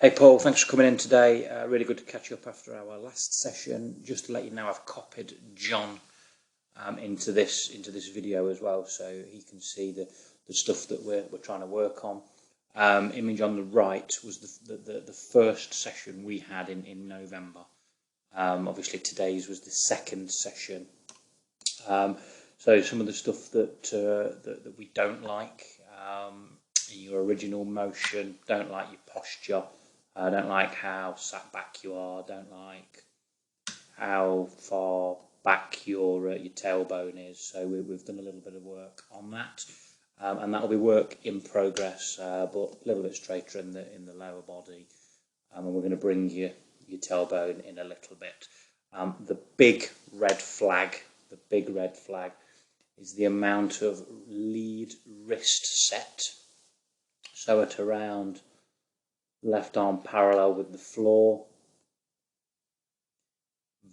Hey Paul, thanks for coming in today. Really good to catch you up after our last session. Just to let you know, I've copied John into this video as well, so he can see the stuff that we're trying to work on. Image on the right was the first session we had in November. Obviously today's was the second session. So some of the stuff that we don't like in your original motion, don't like your posture. Don't like how sat back you are. Don't like how far back your tailbone is. So we've done a little bit of work on that, and that'll be work in progress, but a little bit straighter in the lower body. And we're going to bring your tailbone in a little bit. The big red flag is the amount of lead wrist set. So at around left arm parallel with the floor,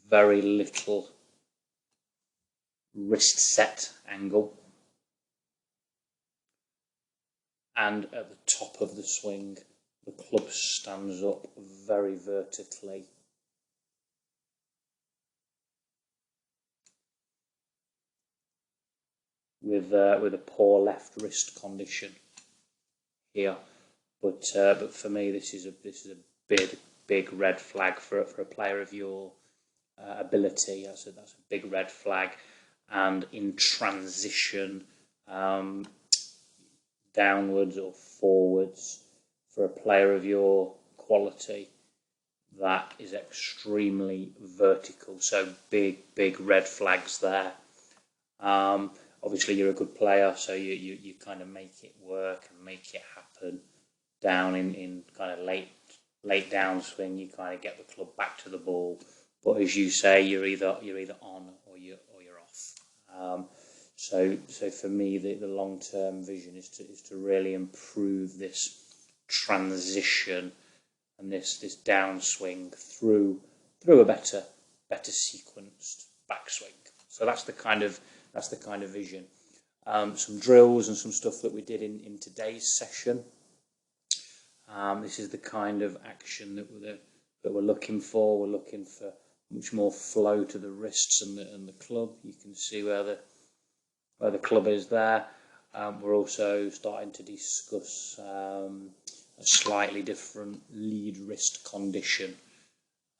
very little wrist set angle, and at the top of the swing the club stands up very vertically. With a poor left wrist condition here. But for me, this is a big red flag for a player of your ability. That's a big red flag. And in transition, downwards or forwards, for a player of your quality, that is extremely vertical. So big red flags there. Obviously, you're a good player, so you kind of make it work and make it happen. Down in kind of late downswing, you kind of get the club back to the ball, but as you say, you're either on or you're off. So for me, the long-term vision is to really improve this transition and this downswing through a better sequenced backswing. So that's the kind of vision. Some drills and some stuff that we did in today's session. This is the kind of action that we're looking for. We're looking for much more flow to the wrists and the club. You can see where the club is there. We're also starting to discuss a slightly different lead wrist condition,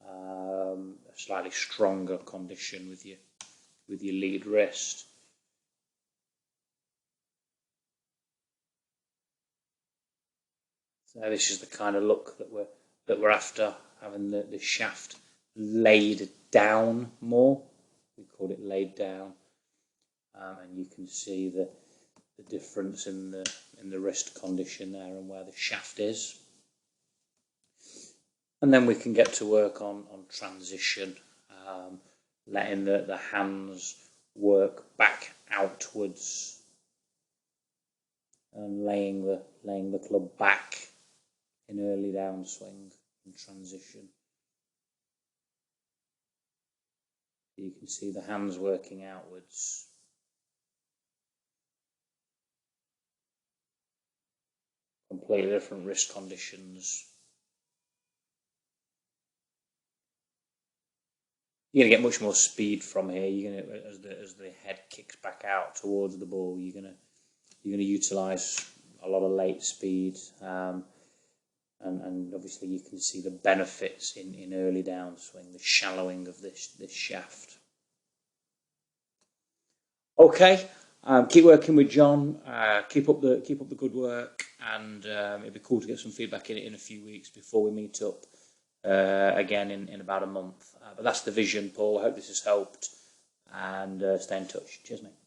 a slightly stronger condition with your lead wrist. So this is the kind of look that we're after, having the shaft laid down more. We call it laid down, and you can see the difference in the wrist condition there and where the shaft is. And then we can get to work on transition, letting the hands work back outwards and laying the club back in early downswing and transition. You can see the hands working outwards. Completely different wrist conditions. You're going to get much more speed from here. You're going to, as the head kicks back out towards the ball, you're going to utilise a lot of late speed. And obviously you can see the benefits in early downswing, the shallowing of this shaft. Okay, keep working with John. Keep up the good work, and it'd be cool to get some feedback in a few weeks before we meet up again in about a month. But that's the vision, Paul. I hope this has helped, and stay in touch. Cheers, mate.